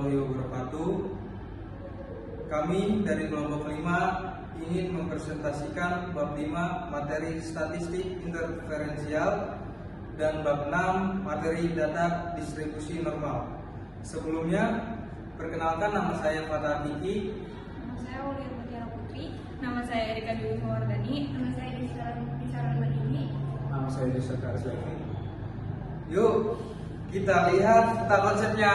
warahmatullahi wabarakatuh. Kami dari kelompok 5 ingin mempresentasikan bab 5 materi statistik interferensial dan bab 6 materi data distribusi normal. Sebelumnya, perkenalkan, nama saya Fatah Kiki. Nama saya Aulia Mutiara Putri. Nama saya Erika Dwi Mawardani. Nama saya Isara Madini. Nama saya Desa Karslevi. Yuk, kita lihat tentang konsepnya.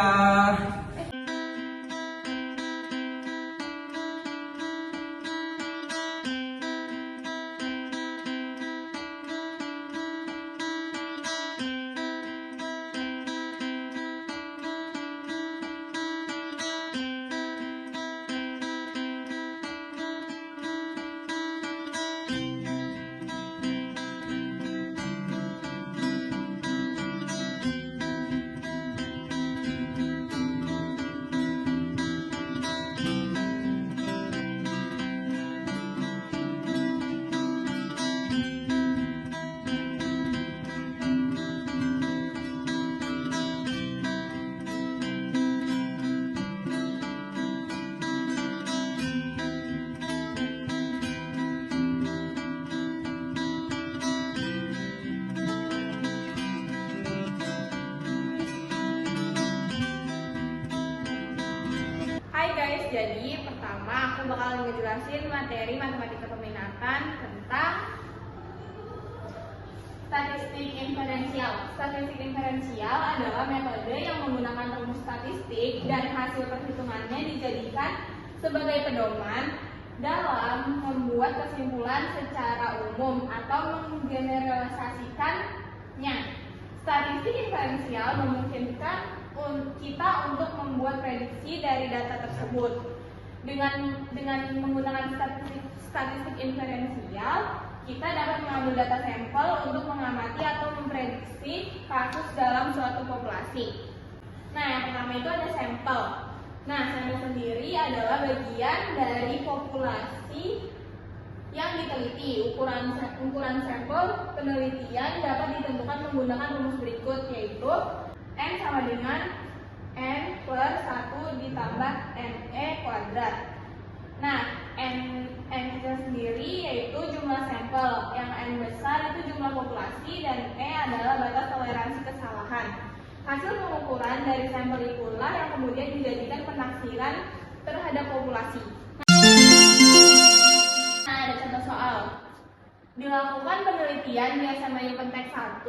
Hai guys, jadi pertama aku bakal ngejelasin materi matematika peminatan tentang statistik inferensial. Statistik inferensial adalah metode yang menggunakan rumus statistik dan hasil perhitungannya dijadikan sebagai pedoman dalam membuat kesimpulan secara umum atau menggeneralisasikannya. Statistik inferensial memungkinkan kita untuk membuat prediksi dari data tersebut. Dengan menggunakan statistik inferensial, kita dapat mengambil data sampel untuk mengamati atau memprediksi kasus dalam suatu populasi. Nah, yang pertama itu ada sampel. Nah, sampel sendiri adalah bagian dari populasi yang diteliti. Ukuran sampel penelitian dapat ditentukan menggunakan rumus berikut, yaitu N sama dengan N per 1 ditambah NE kuadrat. Nah, N sendiri yaitu jumlah sampel, yang N besar itu jumlah populasi, dan E adalah batas toleransi kesalahan. Hasil pengukuran dari sampel itulah yang kemudian dijadikan penaksiran terhadap populasi. Nah, ada contoh soal. Dilakukan penelitian di SMA Yupentek 1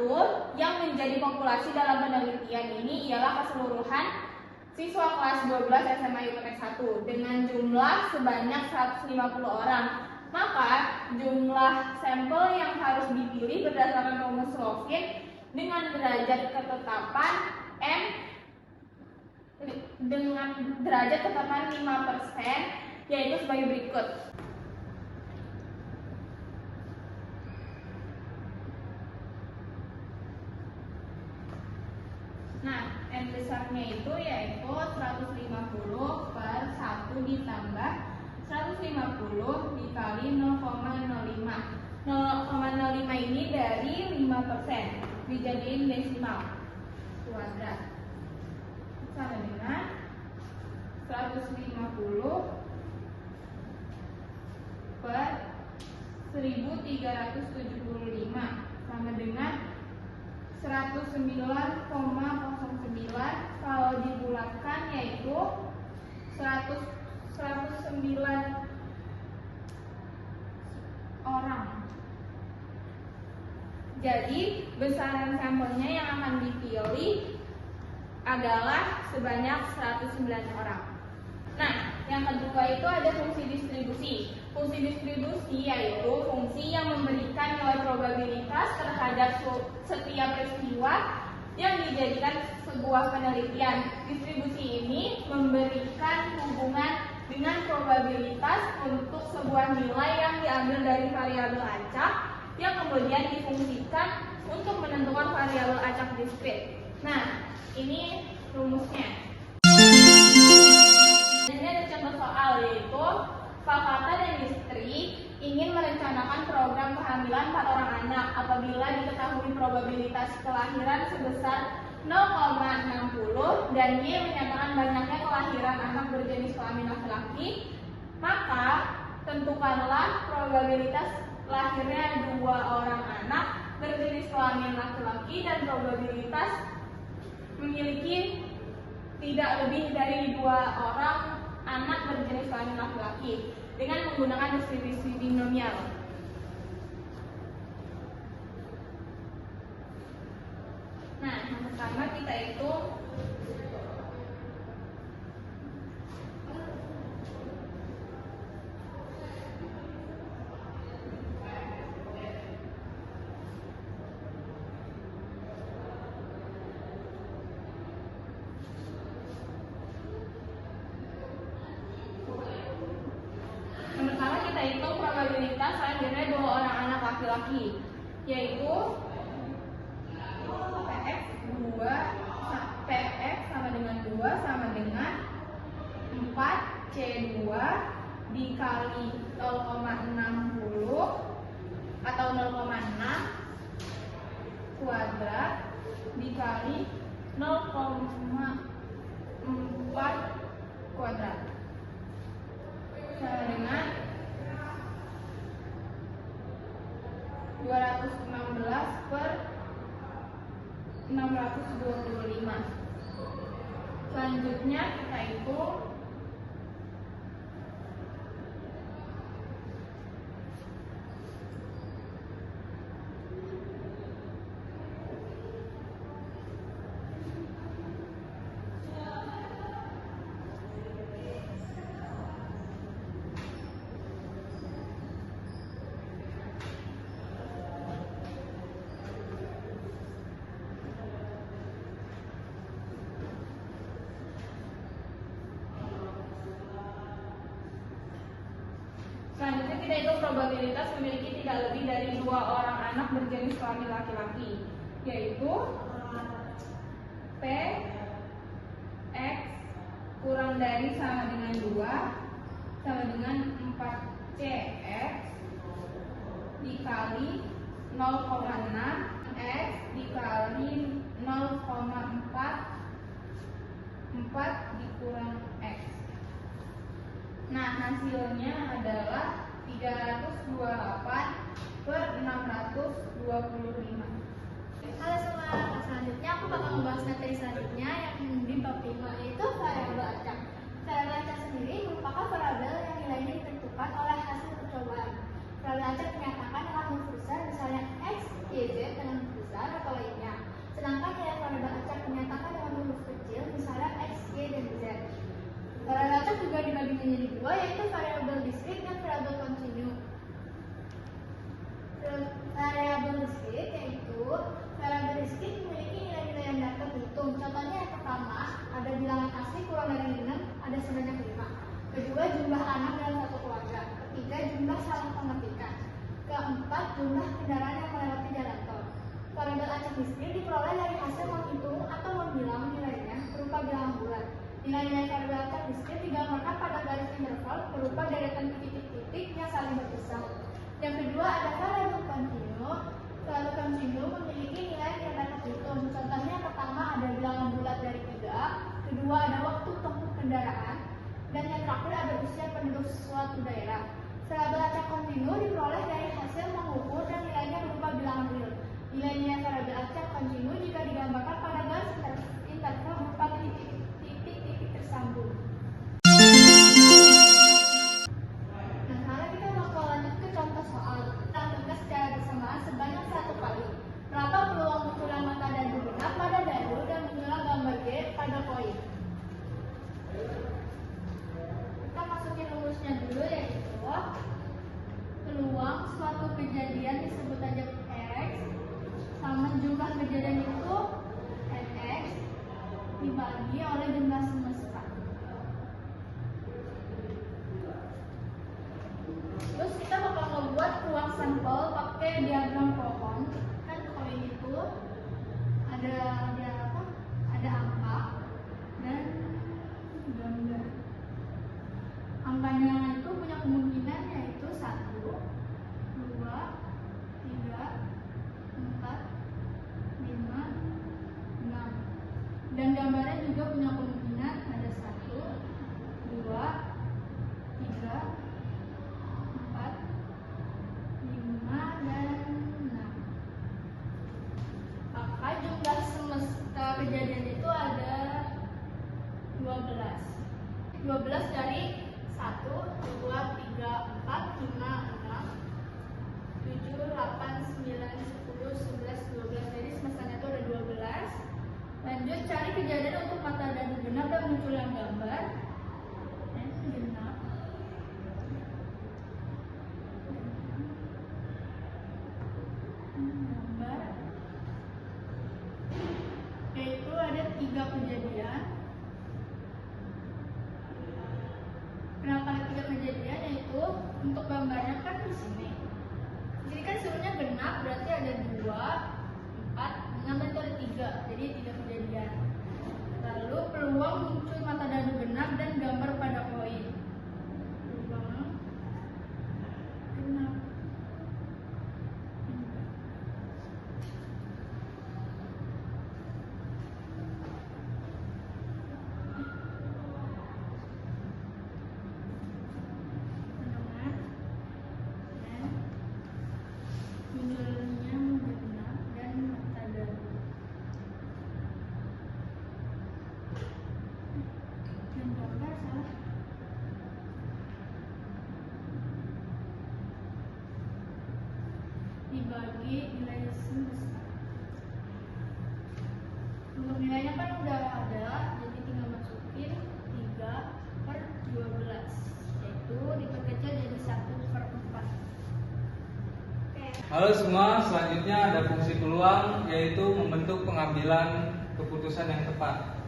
yang menjadi populasi dalam penelitian ini ialah keseluruhan siswa kelas 12 SMA Yupentek 1 dengan jumlah sebanyak 150 orang. Maka jumlah sampel yang harus dipilih berdasarkan rumus Rovin dengan derajat ketetapan M dengan derajat ketetapan 5% yaitu sebagai berikut. Nah, N besarnya itu yaitu 150 per 1 ditambah 150 dikali 0,05. 0,05 ini dari 5%, dijadiin desimal kuadrat. Sama dengan 150 per 1375 sama dengan 109,09 kalau dibulatkan yaitu 109 orang. Jadi besaran sampelnya yang akan dipilih adalah sebanyak 109 orang. Nah, yang kedua itu ada fungsi distribusi. Fungsi distribusi yaitu fungsi yang memberikan nilai probabilitas terhadap setiap peristiwa yang dijadikan sebuah penelitian. Distribusi ini memberikan hubungan dengan probabilitas untuk sebuah nilai yang diambil dari variabel acak yang kemudian difungsikan untuk menentukan variabel acak diskrit. Nah, ini rumusnya. Dan ini ada contoh soal, yaitu Fakata dan istri ingin merencanakan program kehamilan 4 orang anak apabila diketahui probabilitas kelahiran sebesar 0,60 dan Y menyatakan banyaknya kelahiran anak berjenis kelamin laki-laki, maka tentukanlah probabilitas lahirnya 2 orang anak berjenis kelamin laki-laki dan probabilitas memiliki tidak lebih dari 2 orang anak berjenis kelamin laki-laki dengan menggunakan distribusi binomial. Nah, yang pertama kita hitung probabilitas lahirnya 2 orang anak laki-laki, yaitu PX sama dengan 2 sama dengan 4C2 dikali 0,60 atau 0,6 kuadrat dikali 0,4 kuadrat sama dengan 216 per 625. Selanjutnya kita hitung Selanjutnya kita hitung probabilitas memiliki tidak lebih dari 2 orang anak berjenis kelamin laki-laki, yaitu P X kurang dari sama dengan 2 sama dengan 4 CX dikali 0,6 X dikali 0,4 dikurang X. Nah, hasilnya adalah 328 per 625. Halo semua, selanjutnya aku bakal membahas materi selanjutnya yang di bab 5, yaitu variabel acak. Variabel acak sendiri merupakan variabel yang nilainya ditentukan oleh hasil percobaan. Variabel acak dinyatakan dengan huruf besar, misalnya X, Y, Z dengan huruf besar atau lainnya. Sedangkan nilai variabel acak dinyatakan dengan huruf kecil, misalnya X, Y, dan Z. Variabel acak juga dibagi menjadi 2, yaitu variabel diskrit dan variabel kontinu. Variabel diskrit yaitu variabel diskrit memiliki nilai-nilai yang dapat dihitung. Contohnya yang pertama, ada bilangan asli kurang dari 6, ada sebanyak 5. Kedua, jumlah anak dalam satu keluarga. Ketiga, jumlah saling pengertikan. Keempat, jumlah kendaraan yang melewati jalan tol. Variabel acak diskrit diperoleh dari hasil menghitung atau membilang nilainya berupa bilangan bulat. Nilai-nilai variabel acak diskrit digambarkan pada garis interval berupa deretan titik-titik yang saling berpisah. Yang kedua, ada variabel kontinu. Variabel kontinu memiliki nilai yang dapat dihitung. Contohnya yang pertama ada bilangan bulat dari 3, kedua ada waktu tempuh kendaraan, dan yang terakhir ada usia penduduk suatu daerah. Variabel acak kontinu diperoleh dari hasil mengukur dan nilainya berupa bilangan real. Nilai-nilai variabel acak kontinu jika digambarkan pada garis interval berupa titik-titik tersambung. Berapa peluang munculnya mata dadu genap pada dadu dan menjulang gambar G pada koin? Kita masukin rumusnya dulu, yaitu peluang suatu kejadian disebut aja X sama jumlah kejadian itu NX dibagi oleh jumlah semesta. Terus kita bakal membuat ruang sampel pakai diagram pohon. Ada angka dan gambar. Angkanya itu punya kemungkinan yaitu 1, 2, 3, 4, 5, 6. jadi tidak kejadian. Lalu peluang muncul mata dadu genap dan gambar pada koin. Peluang genap. Munculnya genap dan mata dadu. Dan gambar salah. Dibagi nilai semesta. Untuk nilainya kan udah ada, jadi tinggal masukin 3/12, yaitu diperkecil jadi 1/4. Halo semua, selanjutnya ada fungsi peluang, yaitu membentuk pengambilan keputusan yang tepat.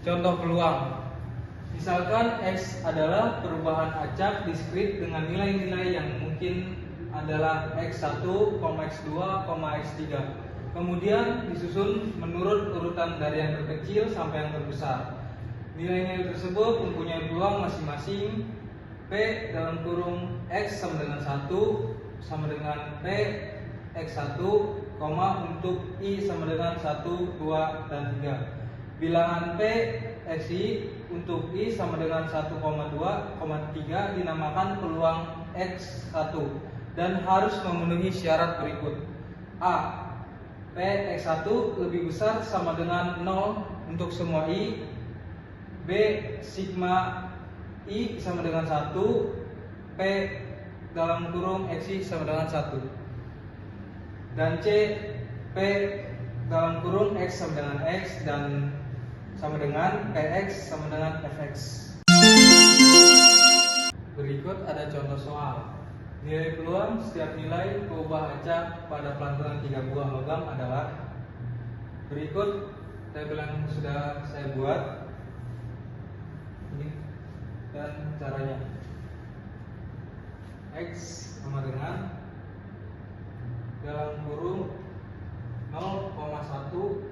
Contoh peluang, misalkan X adalah perubahan acak diskrit dengan nilai-nilai yang mungkin adalah X1, X2, X3. Kemudian disusun menurut urutan dari yang terkecil sampai yang terbesar. Nilai-nilai tersebut mempunyai peluang masing-masing. P dalam kurung X sama dengan 1 sama dengan P X1, untuk I sama dengan 1, 2, dan 3. Bilangan P XI untuk I sama dengan 1,2, 3 dinamakan peluang X1 dan harus memenuhi syarat berikut. A. P X1 lebih besar sama dengan 0 untuk semua I. B. Sigma I sama dengan 1. P dalam kurung XI sama dengan 1. Dan C. P dalam kurung X sama dengan X dan sama dengan PX sama dengan FX. Berikut ada contoh soal. Nilai peluang setiap nilai peubah acak pada pelantunan 3 buah logam adalah. Berikut tabel yang sudah saya buat ini dan caranya. X sama dengan dalam kurung 0,1,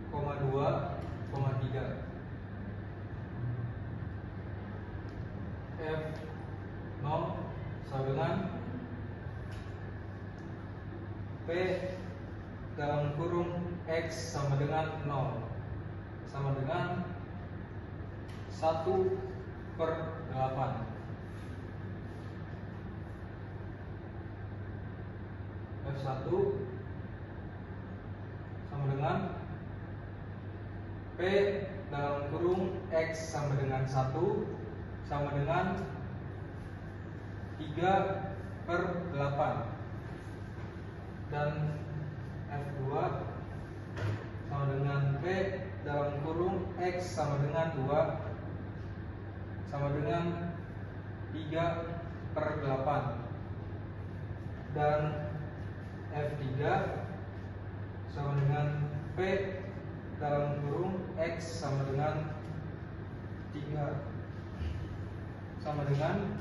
2, 3. F 0 sama dengan P dalam kurung X sama dengan 0 sama dengan 1/8. F1 sama dengan P dalam kurung X sama dengan 1 sama dengan 3/8. Dan F2 sama dengan P dalam kurung X sama dengan 2 sama dengan 3/8. Dan F3 sama dengan P dalam kurung X sama dengan 3 sama dengan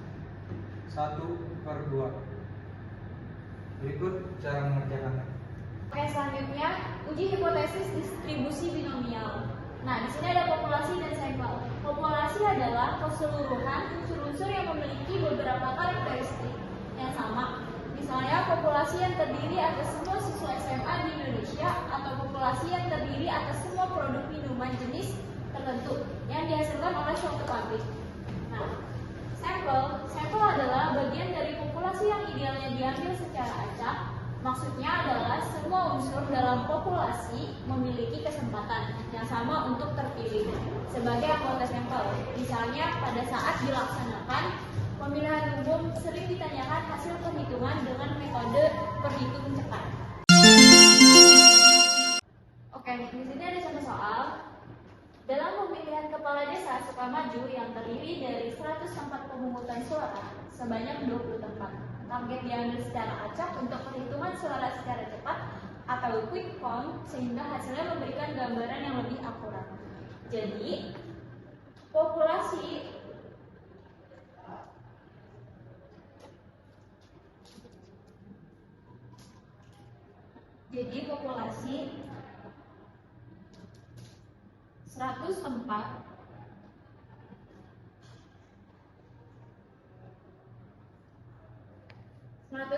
1/2. Berikut cara mengerjakannya. Oke, selanjutnya uji hipotesis distribusi binomial. Nah, di sini ada populasi dan sampel. Populasi adalah keseluruhan unsur-unsur yang memiliki beberapa karakteristik yang sama. Misalnya populasi yang terdiri atas semua siswa SMA di Indonesia atau populasi yang terdiri atas semua produk minuman jenis tertentu yang dihasilkan oleh suatu pabrik. Nah, sampel adalah bagian dari populasi yang idealnya diambil secara acak. Maksudnya adalah semua unsur dalam populasi memiliki kesempatan yang sama untuk terpilih sebagai anggota sampel. Misalnya pada saat dilaksanakan pemilihan umum sering ditanyakan hasil perhitungan dengan metode perhitung cepat. Oke, di sini ada contoh soal. Dalam pemilihan kepala desa Sukamaju yang terdiri dari 104 pemungutan suara sebanyak 20 tempat, target diambil secara acak untuk perhitungan suara secara cepat atau quick count sehingga hasilnya memberikan gambaran yang lebih akurat. Jadi, populasi 100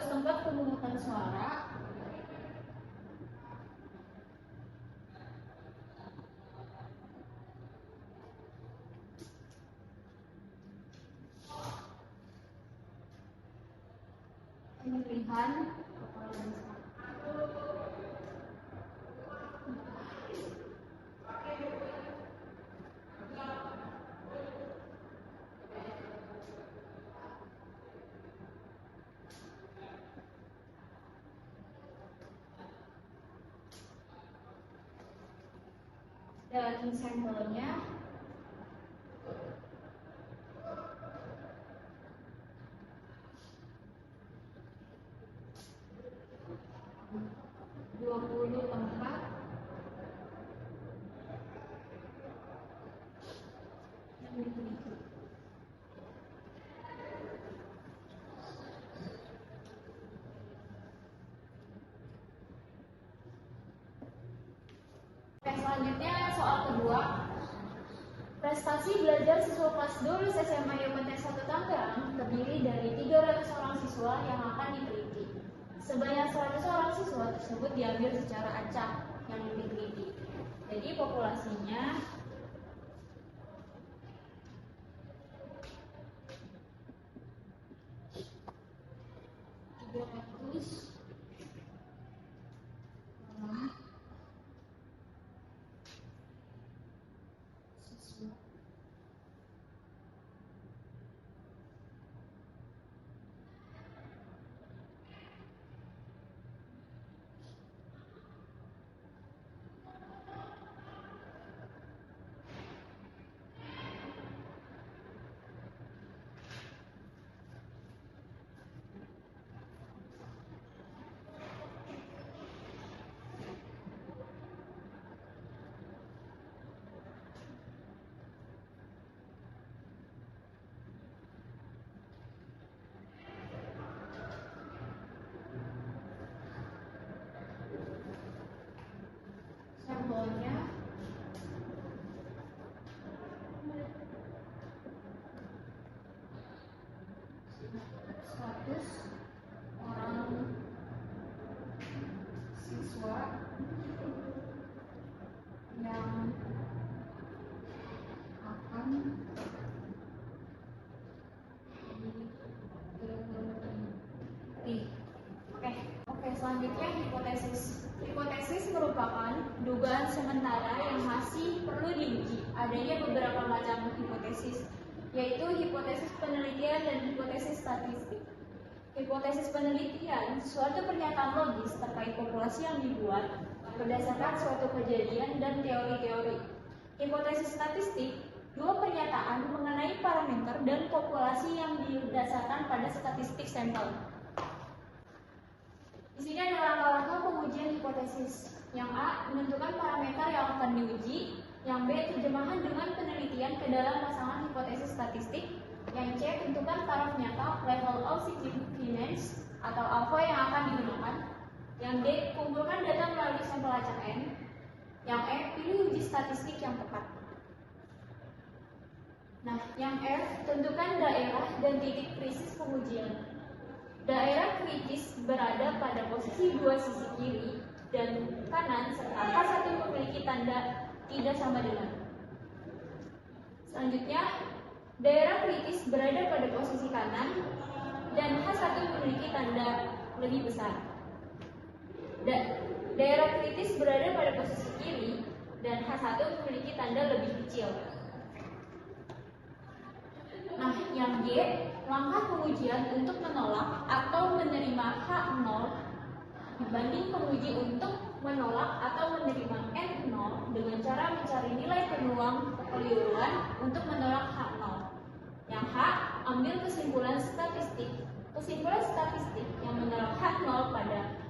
tempat pemungutan suara. Pemilihan kepala desa. Dan sampelnya dua puluh tempat yang diteliti. Selanjutnya soal kedua. Prestasi belajar siswa kelas 12 SMA YPTS 1 Tangerang terdiri dari 300 orang siswa yang akan diteliti. Sebanyak 100 orang siswa tersebut diambil secara acak yang diteliti. Jadi populasinya sampelnya orang siswa yang akan diteliti. Oke, selanjutnya hipotesis. Hipotesis merupakan dugaan sementara yang masih perlu diuji. Adanya beberapa macam hipotesis, yaitu hipotesis penelitian dan hipotesis statistik. Hipotesis penelitian, suatu pernyataan logis terkait populasi yang dibuat berdasarkan suatu kejadian dan teori-teori. Hipotesis statistik, dua pernyataan mengenai parameter dan populasi yang didasarkan pada statistik sampel. Di sini ada langkah-langkah pengujian hipotesis. Yang A, menentukan parameter yang akan diuji. Yang B, terjemahan dengan penelitian ke dalam pasangan hipotesis statistik. Yang C, tentukan taraf nyata level of significance atau alpha yang akan digunakan. Yang D, kumpulkan data melalui sampel acak N. Yang E, pilih uji statistik yang tepat. Nah, yang F, tentukan daerah dan titik krisis pengujian. Daerah kritis berada pada posisi dua sisi kiri dan kanan serta H1 memiliki tanda tidak sama dengan. Selanjutnya, daerah kritis berada pada posisi kanan dan H1 memiliki tanda lebih besar. Daerah kritis berada pada posisi kiri dan H1 memiliki tanda lebih kecil. Nah, yang G, langkah pengujian untuk menolak atau menerima H0 dibanding penguji untuk menolak atau menerima N0 dengan cara mencari nilai peluang kekeliruan untuk menolak H0. Yang H, ambil kesimpulan statistik. Kesimpulan statistik yang menolak H0 pada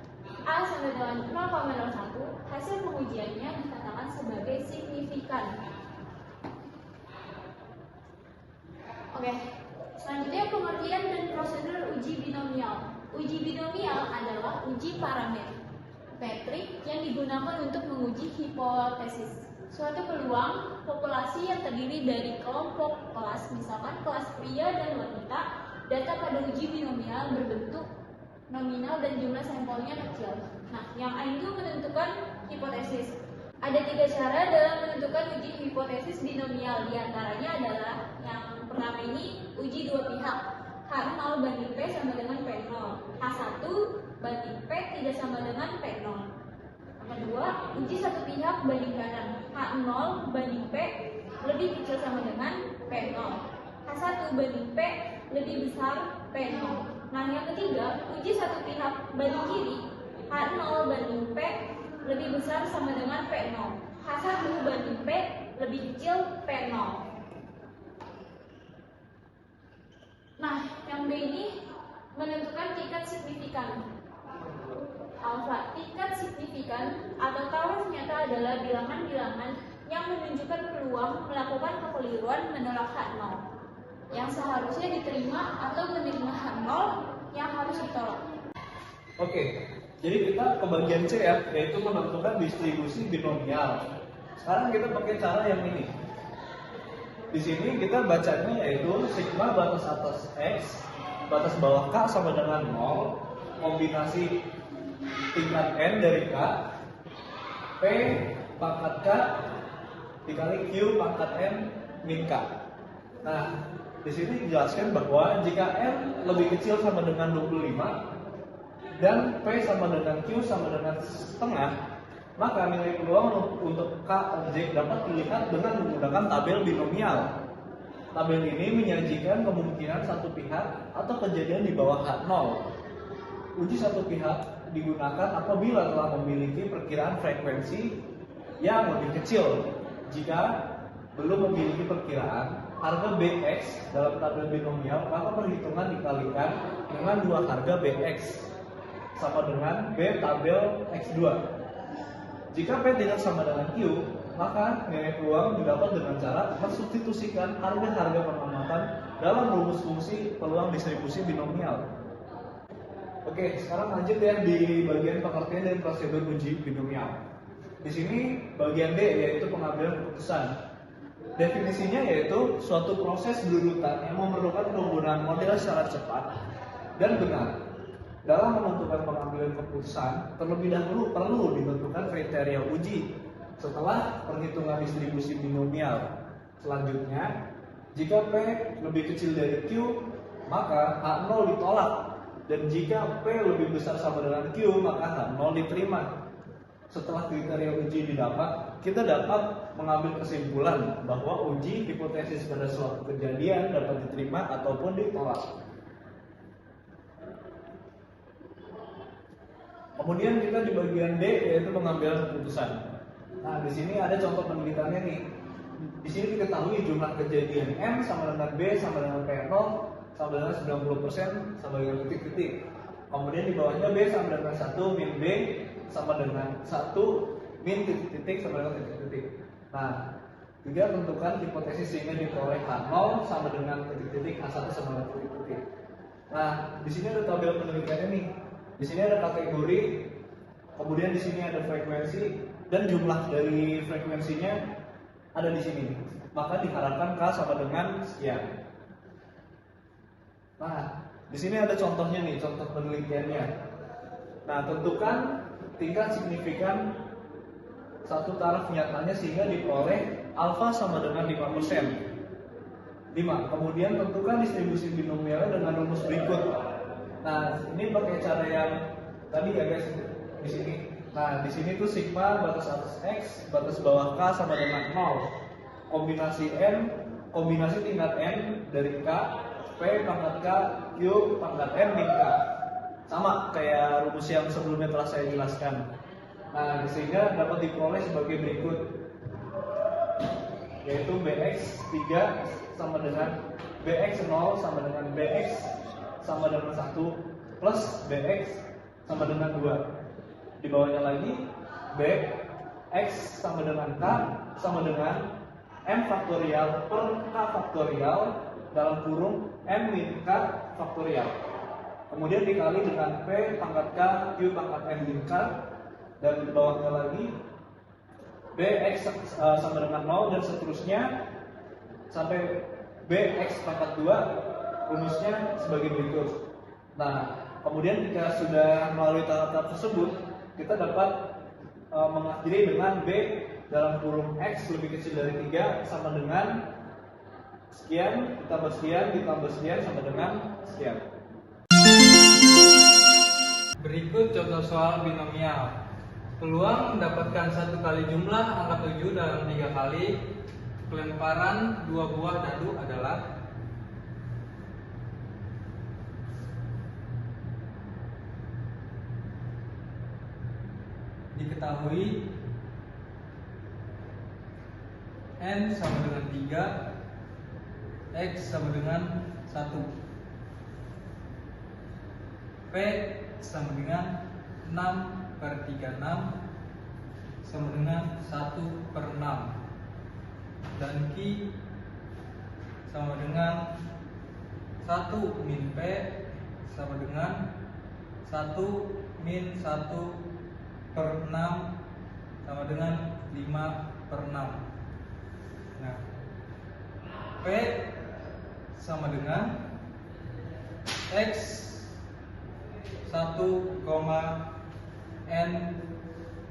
A sampai dengan 0,01, hasil pengujiannya dikatakan sebagai signifikan. Oke, selanjutnya pengertian dan prosedur uji binomial. Uji binomial adalah uji parametrik yang digunakan untuk menguji hipotesis. Suatu peluang populasi yang terdiri dari kelompok kelas, misalkan kelas pria dan wanita, data pada uji binomial berbentuk nominal dan jumlah sampelnya kecil. Nah, yang itu menentukan hipotesis. Ada 3 cara dalam menentukan uji hipotesis binomial. Di antaranya adalah yang pertama ini uji 2 pihak. H0 banding P sama dengan P0. H1 banding P tidak sama dengan P0. Yang kedua, uji 1 pihak banding kanan. H0 banding P lebih kecil sama dengan P0. H1 banding P lebih besar P0. Nah, yang ketiga, uji 1 pihak banding kiri. H0 banding P lebih besar sama dengan P0. H1 banding P lebih kecil P0. Nah, yang B ini menentukan tingkat signifikan. Alfa, tingkat signifikan atau taruh nyata adalah bilangan-bilangan yang menunjukkan peluang melakukan kekeliruan menolak H0 yang seharusnya diterima atau menerima H0 yang harus ditolak. Oke, jadi kita ke bagian C ya, yaitu menentukan distribusi binomial. Sekarang kita pakai cara yang ini. Di sini kita bacanya yaitu sigma batas atas X, batas bawah K sama dengan 0, kombinasi tingkat N dari K, P pangkat K dikali Q pangkat N min K. Nah, di sini dijelaskan bahwa jika N lebih kecil sama dengan 25 dan P sama dengan Q sama dengan setengah, maka nilai peluang untuk K objek dapat dilihat dengan menggunakan tabel binomial. Tabel ini menyajikan kemungkinan satu pihak atau kejadian di bawah H0. Uji satu pihak digunakan apabila telah memiliki perkiraan frekuensi yang lebih kecil. Jika belum memiliki perkiraan harga Bx dalam tabel binomial, maka perhitungan dikalikan dengan 2 harga Bx sama dengan B tabel X2. Jika P tidak sama dengan Q, maka nilai peluang didapat dengan cara mensubstitusikan harga-harga pengamatan dalam rumus fungsi peluang distribusi binomial. Oke, sekarang lanjut ya di bagian pengertian dan prosedur uji binomial. Di sini bagian D yaitu pengambilan keputusan. Definisinya yaitu suatu proses berurutan yang memerlukan penggunaan model secara cepat dan benar. Dalam menentukan pengambilan keputusan, terlebih dahulu perlu ditentukan kriteria uji setelah perhitungan distribusi binomial. Selanjutnya, jika P lebih kecil dari Q, maka H0 ditolak. Dan jika P lebih besar sama dengan Q, maka H0 diterima. Setelah kriteria uji didapat, kita dapat mengambil kesimpulan bahwa uji hipotesis pada suatu kejadian dapat diterima ataupun ditolak. Kemudian kita di bagian D yaitu pengambilan keputusan. Nah, di sini ada contoh penelitiannya nih. Di sini diketahui jumlah kejadian M sama dengan B sama dengan P0 sama dengan 90% sama dengan titik-titik. Kemudian di bawahnya B sama dengan 1 min B sama dengan 1 min titik-titik sama dengan titik-titik. Nah, juga tentukan hipotesis sehingga diperoleh H0 sama dengan titik-titik, H1 sama dengan titik-titik. Nah, di sini ada tabel penelitiannya nih. Di sini ada kategori, kemudian di sini ada frekuensi dan jumlah dari frekuensinya ada di sini. Maka diharapkan K sama dengan sekian. Nah, di sini ada contohnya nih, contoh penelitiannya. Nah, tentukan tingkat signifikan satu taraf nyatanya sehingga diperoleh alfa sama dengan 5%. 5. Kemudian tentukan distribusi binomialnya dengan rumus berikut. Nah, ini pakai cara yang tadi ya guys di sini. Nah, di sini tuh sigma batas atas X, batas bawah K sama dengan 0. Kombinasi N, kombinasi tingkat N dari K, P pangkat K, Q pangkat N min K. Sama kayak rumus yang sebelumnya telah saya jelaskan. Nah, sehingga dapat diperoleh sebagai berikut, yaitu Bx 3 sama dengan Bx 0 sama dengan Bx sama dengan 1 plus Bx sama dengan 2. Di bawahnya lagi Bx sama dengan K sama dengan M faktorial per K faktorial dalam kurung M min K faktorial. Kemudian dikali dengan P pangkat K Q pangkat M min K. Dan di bawahnya lagi bx sama dengan 0 dan seterusnya sampai bx pangkat 2 rumusnya sebagai berikut. Nah, kemudian jika sudah melalui tahap-tahap tersebut, kita dapat mengakhiri dengan b dalam kurung x lebih kecil dari 3 sama dengan sekian ditambah sekian sama dengan sekian. Berikut contoh soal binomial. Peluang mendapatkan satu kali jumlah angka 7 dalam 3 kali pelemparan 2 buah dadu adalah diketahui n sama dengan 3, x sama dengan 1, p sama dengan 6/36 sama dengan 1/6, dan Q sama dengan 1 min P sama dengan 1 min 1/6 sama dengan 5/6. Nah, P sama dengan X 1, N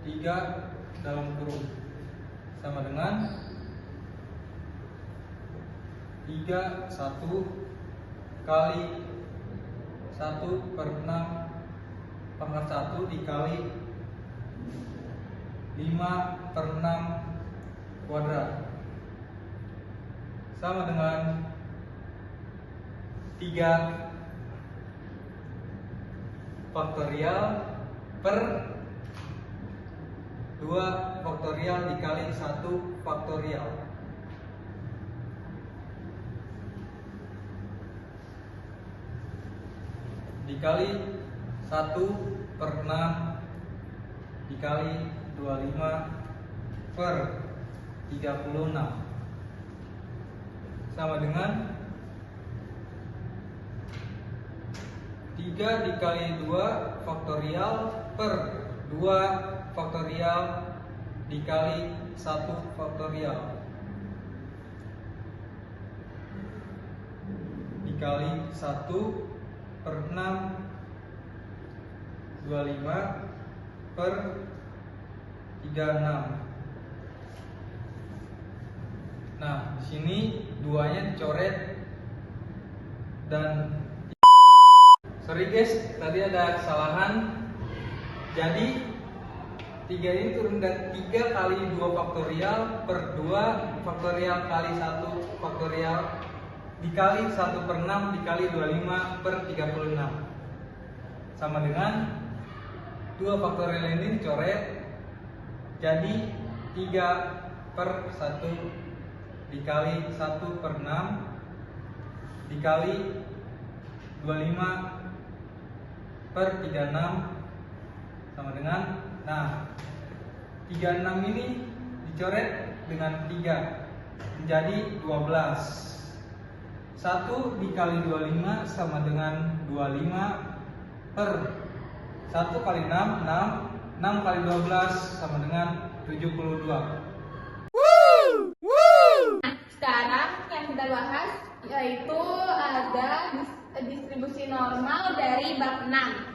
3 dalam kurung sama dengan 3 1 kali 1/6 pangkat 1 dikali 5/6 kuadrat sama dengan 3 faktorial per 2 faktorial dikali 1 faktorial. Dikali 1/6 dikali 25/36 sama dengan 3 dikali 2 faktorial per 2 faktorial dikali 1 faktorial dikali 1/6 25/36. Nah, di sini duanya dicoret dan sorry guys, tadi ada kesalahan. Jadi 3 ini turun dari 3 kali 2 faktorial per 2 faktorial kali 1 faktorial dikali 1/6 dikali 25/36 sama dengan 2 faktorial ini dicoret jadi 3/1 dikali 1/6 dikali 25/36 sama dengan, nah 36 ini dicoret dengan 3 menjadi 12. 1 dikali 25 sama dengan 25 per 1 kali 6 6 kali 12 sama dengan 72. Sekarang yang kita bahas yaitu ada distribusi normal dari bab 6.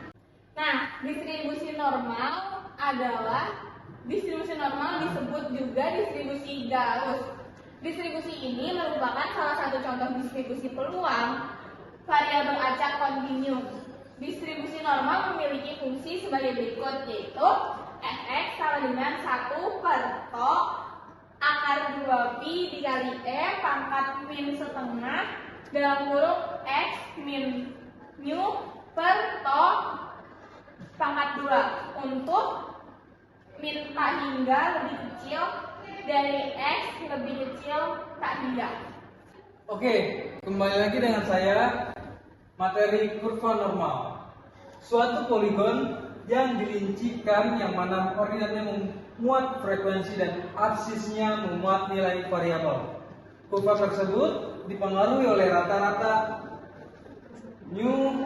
Nah, distribusi normal disebut juga distribusi Gauss. Distribusi ini merupakan salah satu contoh distribusi peluang variabel acak kontinu. Distribusi normal memiliki fungsi sebagai berikut, yaitu fx sama dengan 1/to akar 2pi dikali e pangkat min setengah dalam kurung x min mu per to pangkat 2 untuk min tak hingga lebih kecil dari x lebih kecil tak hingga. Oke, kembali lagi dengan saya, materi kurva normal. Suatu poligon yang dirincikan yang mana koordinatnya memuat frekuensi dan absisnya memuat nilai variabel. Kurva tersebut dipengaruhi oleh rata-rata mu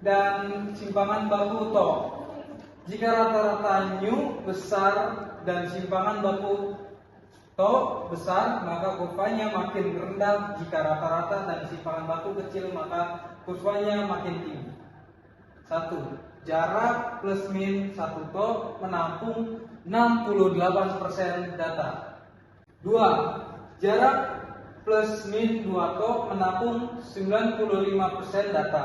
dan simpangan baku to. Jika rata-rata mu besar dan simpangan baku to besar, maka kurvanya makin rendah. Jika rata-rata dan simpangan baku kecil, maka kurvanya makin tinggi. 1. Jarak plus min 1 to menampung 68% data. 2. Jarak plus min 2 to menampung 95% data.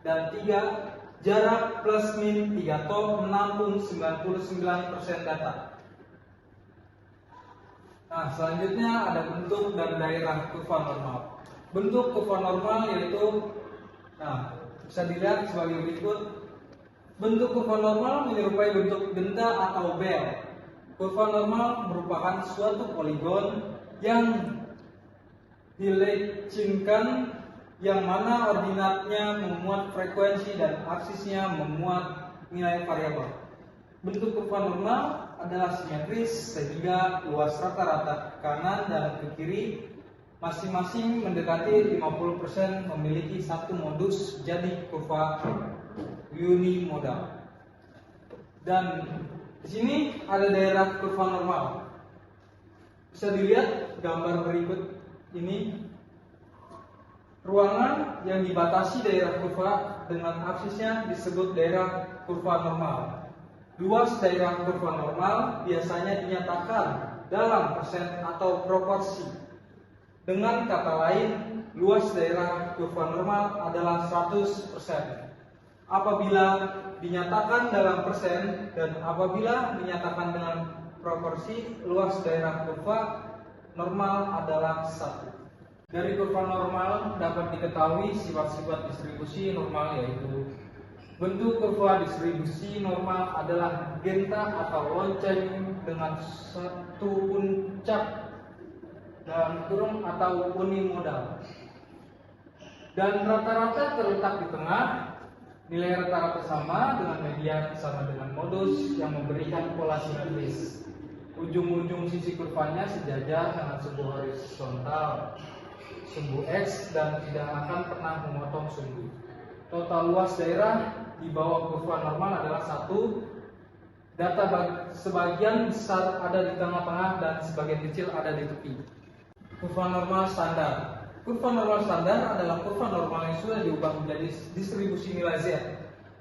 Dan 3. Jarak plus min 3 to menampung 99% data. Nah, selanjutnya ada bentuk dan daerah kurva normal. Bentuk kurva normal yaitu, bisa dilihat sebagai berikut. Bentuk kurva normal menyerupai bentuk benda atau bel. Kurva normal merupakan suatu poligon yang dilecingkan, yang mana ordinatnya memuat frekuensi dan aksisnya memuat nilai variabel. Bentuk kurva normal adalah simetris sehingga luas rata-rata kanan dan ke kiri masing-masing mendekati 50% memiliki satu modus, jadi kurva unimodal. Dan di sini ada daerah kurva normal. Bisa dilihat gambar berikut ini. Ruangan yang dibatasi daerah kurva dengan aksisnya disebut daerah kurva normal. Luas daerah kurva normal biasanya dinyatakan dalam persen atau proporsi. Dengan kata lain, luas daerah kurva normal adalah 100%. Apabila dinyatakan dalam persen dan apabila dinyatakan dengan proporsi, luas daerah kurva normal adalah 1. Dari kurva normal dapat diketahui sifat-sifat distribusi normal, yaitu bentuk kurva distribusi normal adalah genta atau lonceng dengan satu puncak dalam kurung atau unimodal, dan rata-rata terletak di tengah. Nilai rata-rata sama dengan median sama dengan modus yang memberikan pola simetris. Ujung-ujung sisi kurvanya sejajar dengan sumbu horizontal, sumbu X, dan tidak akan pernah memotong sumbu. Total luas daerah di bawah kurva normal adalah 1. Data sebagian besar ada di tengah-tengah dan sebagian kecil ada di tepi. Kurva normal standar. Kurva normal standar adalah kurva normal yang sudah diubah menjadi distribusi nilai Z,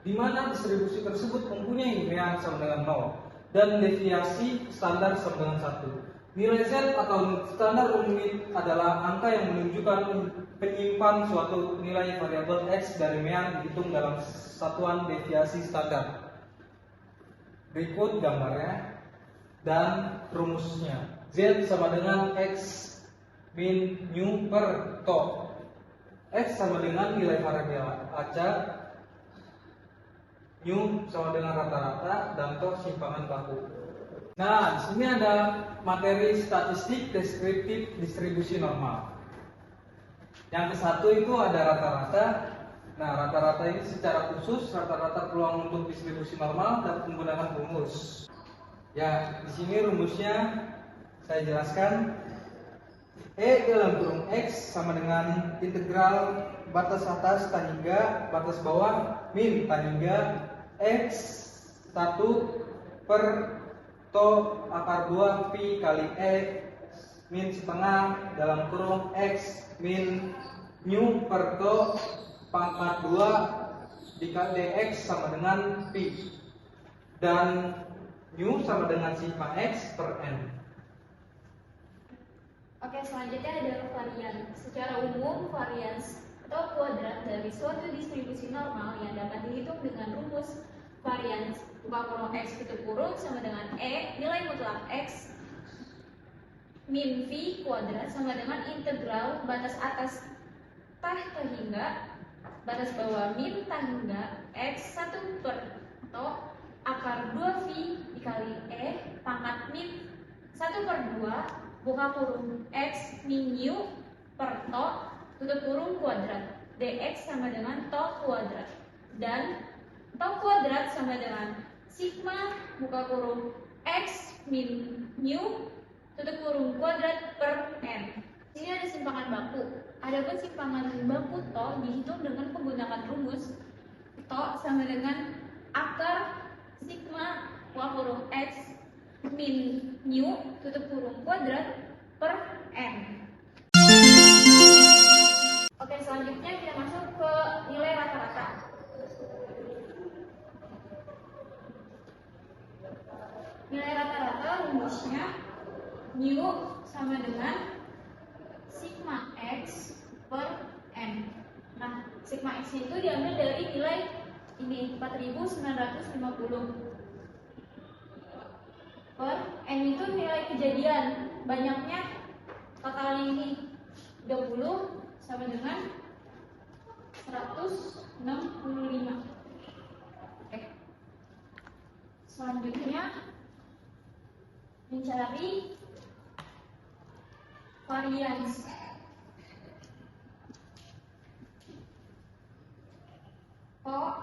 di mana distribusi tersebut mempunyai nilai sama dengan 0 dan deviasi standar sama dengan 1. Nilai Z atau standar unit adalah angka yang menunjukkan penyimpan suatu nilai variabel X dari mean dihitung dalam satuan deviasi standar. Berikut gambarnya dan rumusnya. Z sama dengan X min nu per to. X sama dengan nilai variabel acak, nu sama dengan rata-rata, dan to simpangan baku. Nah, di sini ada materi statistik deskriptif distribusi normal. Yang ke satu itu ada rata-rata. Nah, rata-rata ini secara khusus rata-rata peluang untuk distribusi normal dan menggunakan rumus. Ya, di sini rumusnya saya jelaskan. E dalam kurung X sama dengan integral batas atas tan hingga batas bawah min tan hingga X 1 per to akar 2 pi kali E min setengah dalam kurung X min nu per to pangkat 2 dikali dx sama dengan pi, dan nu sama dengan sigma X per N. Oke, selanjutnya ada varian. Secara umum, varians atau kuadrat dari suatu distribusi normal yang dapat dihitung dengan rumus varians buka kurung X tutup kurung sama dengan E nilai mutlak X min V kuadrat sama dengan integral batas atas tah hingga batas bawah min tah hingga X 1 per to akar 2V dikali E pangkat min 1 per 2 buka kurung X min nu per to tutup kurung kuadrat dx sama dengan to kuadrat, dan to kuadrat sama dengan sigma buka kurung X min nu tutup kurung kuadrat per N. Ini ada simpangan baku. Adapun simpangan baku to dihitung dengan menggunakan rumus to sama dengan akar sigma buka kurung X min mu tutup kurung kuadrat per n. Oke, selanjutnya kita masuk ke nilai rata-rata. Nilai rata-rata rumusnya mu sama dengan sigma x per n. Nah, sigma x itu diambil dari nilai ini 4950 per n itu nilai kejadian, banyaknya totalnya ini 20 sama dengan 165. Oke. Selanjutnya mencari varians. O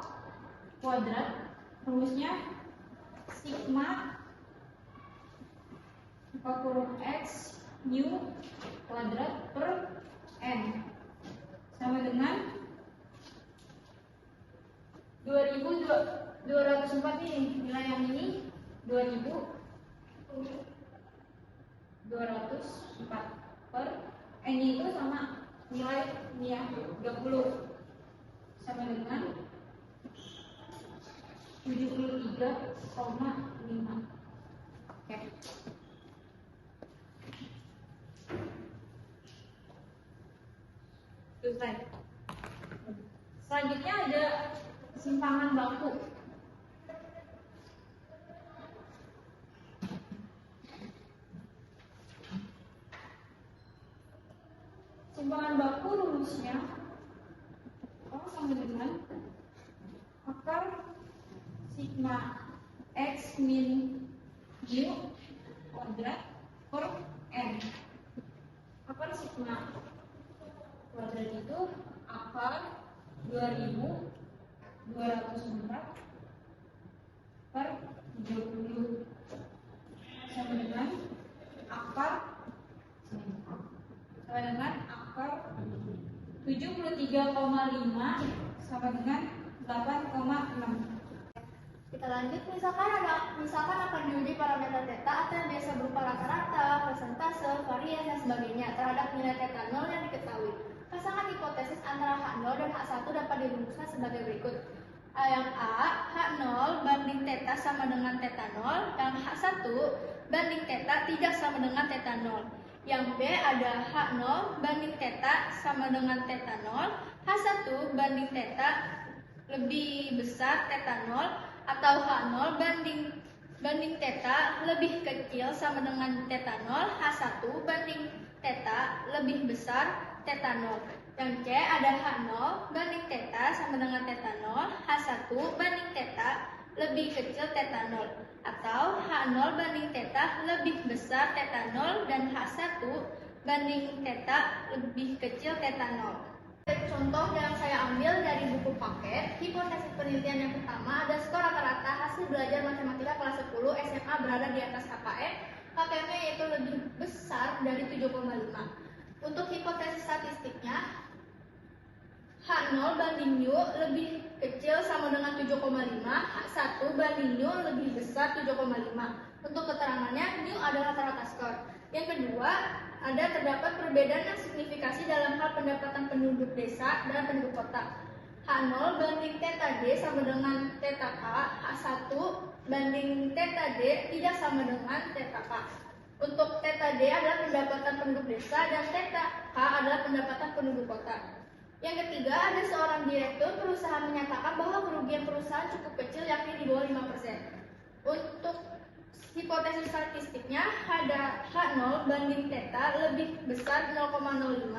kuadrat rumusnya sigma kurung x mu kuadrat per n sama dengan 2204 ini, nilai yang ini 2204 per n itu sama nilai ini ya 20 sama dengan 73,5. Oke. Selesai. Selanjutnya ada simpangan baku. Simpangan baku rumusnya sama dengan akar sigma x min mu kuadrat per n. Akar sigma kuadrat itu akar 2204 per 30 sama dengan akar 73,5 sama dengan 8,6. Kita lanjut, misalkan akan diuji parameter theta atau yang biasa berupa rata-rata, persentase, varian, dan sebagainya terhadap nilai theta 0 yang diketahui. Pasangan hipotesis antara H0 dan H1 dapat dirumuskan sebagai berikut. Yang A, H0 banding theta sama dengan theta 0, yang H1 banding theta tidak sama dengan theta 0. Yang B ada H0 banding theta sama dengan theta 0, H1 banding theta lebih besar theta 0, atau H0 banding theta lebih kecil sama dengan theta 0, H1 banding theta lebih besar theta 0. Yang C ada H0 banding theta sama dengan theta 0, H1 banding theta lebih kecil theta 0, atau H0 banding theta lebih besar theta 0 dan H1 banding theta lebih kecil theta 0. Contoh yang saya ambil dari buku paket, hipotesis penelitian yang pertama ada skor rata-rata hasil belajar matematika kelas 10 SMA berada di atas KKM, KKM-nya yaitu lebih besar dari 7,5. Untuk hipotesis statistiknya, H0 banding U lebih kecil sama dengan 7,5, H1 banding U lebih besar 7,5. Untuk keterangannya, U adalah rata-rata skor. Yang kedua, terdapat perbedaan yang signifikasi dalam hal pendapatan penduduk desa dan penduduk kota. H0 banding theta D sama dengan theta K, H1 banding theta D tidak sama dengan theta K. Untuk theta D adalah pendapatan penduduk desa dan theta K adalah pendapatan penduduk kota. Yang ketiga, ada seorang direktur perusahaan menyatakan bahwa kerugian perusahaan cukup kecil, yakni di bawah 5%. Untuk hipotesis statistiknya, ada H0 banding theta lebih besar 0,05,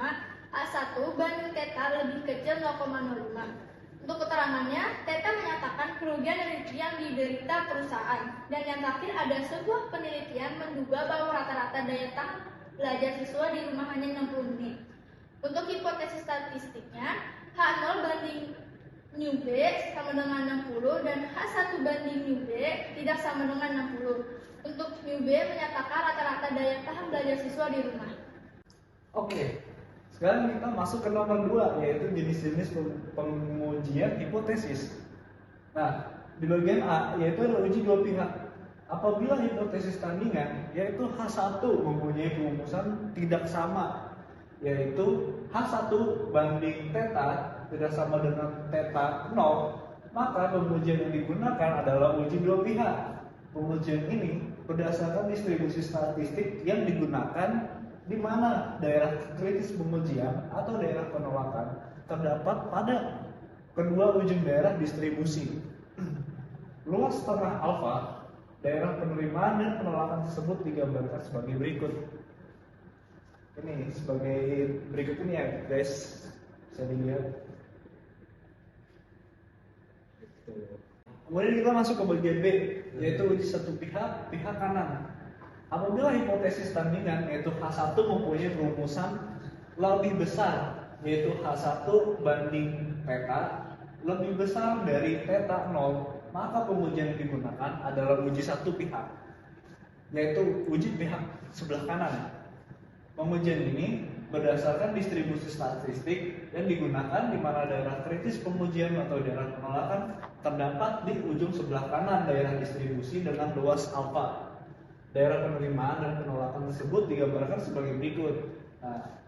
H1 banding theta lebih kecil 0,05. Untuk keterangannya, theta menyatakan kerugian yang diderita perusahaan. Dan yang terakhir, ada sebuah penelitian menduga bahwa rata-rata daya tahan belajar siswa di rumah hanya 60 menit. Untuk hipotesis statistiknya, H0 banding mu B sama dengan 60 dan H1 banding mu B tidak sama dengan 60. Untuk mu B menyatakan rata-rata daya tahan belajar siswa di rumah. Oke, sekarang kita masuk ke nomor 2, yaitu jenis-jenis pengujian hipotesis. Nah, di bagian A, yaitu ada uji dua pihak. apabila hipotesis tandingan yaitu H1 mempunyai perumusan tidak sama, yaitu H1 banding theta tidak sama dengan theta 0, maka pengujian yang digunakan adalah uji dua pihak. Pengujian ini berdasarkan distribusi statistik yang digunakan di mana daerah kritis pengujian atau daerah penolakan terdapat pada kedua ujung daerah distribusi. Luas tengah alfa, daerah penerimaan dan penolakan tersebut digambarkan sebagai berikut. Ini sebagai berikut ini ya guys, bisa dilihat. Kemudian kita masuk ke bagian B, yaitu uji satu pihak, pihak kanan. Apabila hipotesis tandingan yaitu H1 mempunyai perumusan lebih besar, yaitu H1 banding theta lebih besar dari theta 0, maka pengujian yang digunakan adalah uji satu pihak, yaitu uji pihak sebelah kanan. Pengujian ini berdasarkan distribusi statistik yang digunakan di mana daerah kritis pengujian atau daerah penolakan terdapat di ujung sebelah kanan daerah distribusi dengan luas alfa. Daerah penerimaan dan penolakan tersebut digambarkan sebagai berikut. Nah,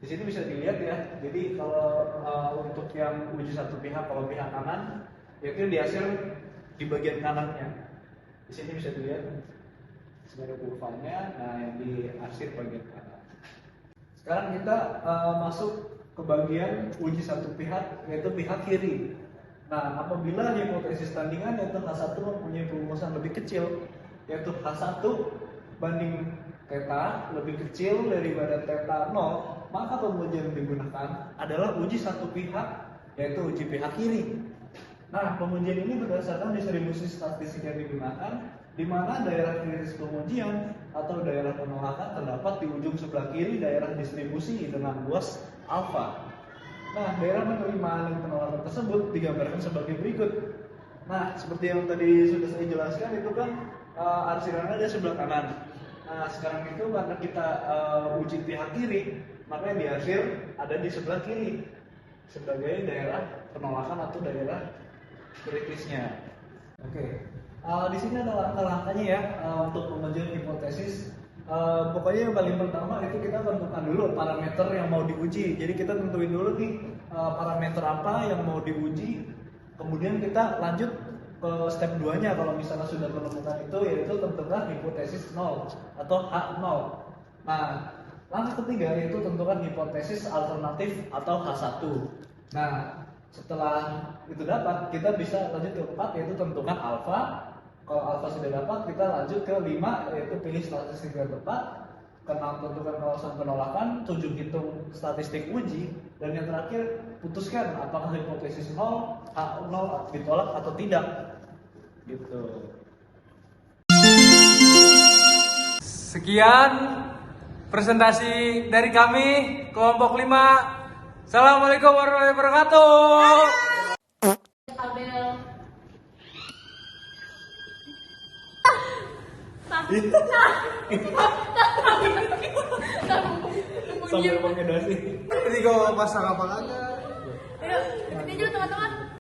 di sini bisa dilihat ya. Jadi kalau untuk yang uji satu pihak, kalau pihak kanan, yaitu dihasil di bagian kanannya. Di sini bisa dilihat sebagai kurvanya. Nah, yang dihasil bagian kanan. Sekarang kita masuk ke bagian uji satu pihak, yaitu pihak kiri. Nah, apabila hipotesis tandingan yaitu H1 mempunyai perumusan lebih kecil, yaitu H1 banding theta lebih kecil daripada theta 0, maka pengujian yang digunakan adalah uji satu pihak, yaitu uji pihak kiri. Nah, pengujian ini berdasarkan distribusi statistik yang digunakan, di mana daerah kritis pengujian atau daerah penolakan terdapat di ujung sebelah kiri daerah distribusi dengan luas alfa. Nah, daerah penerimaan dan penolakan tersebut digambarkan sebagai berikut. Nah, seperti yang tadi sudah saya jelaskan, itu kan arsirannya ada sebelah kanan. Nah, sekarang itu karena kita uji pihak kiri, maka yang dihasil ada di sebelah kiri sebagai daerah penolakan atau daerah kritisnya. Oke. Di sini ada langkah-langkahnya ya untuk pengujian hipotesis. Pokoknya yang paling pertama itu kita tentukan dulu parameter yang mau diuji. Jadi kita tentuin dulu nih parameter apa yang mau diuji. Kemudian kita lanjut ke step 2-nya kalau misalnya sudah menemukan itu, yaitu tentukan hipotesis 0 atau H0. Nah, langkah ketiga yaitu tentukan hipotesis alternatif atau H1. Nah, setelah itu dapat, kita bisa lanjut ke 4 yaitu tentukan alfa. Kalau alfa sudah dapat, kita lanjut ke 5 yaitu pilih statistik yang tepat, tentukan kawasan penolakan, tunjuk hitung statistik uji, dan yang terakhir putuskan apakah hipotesis 0, H0 ditolak atau tidak. Gitu. Sekian presentasi dari kami kelompok 5. Assalamualaikum warahmatullahi wabarakatuh. Abel. Sambil pakai dasi. Jadi kau pasang apa aja? Ayo, ikutin dulu tengah-tengah.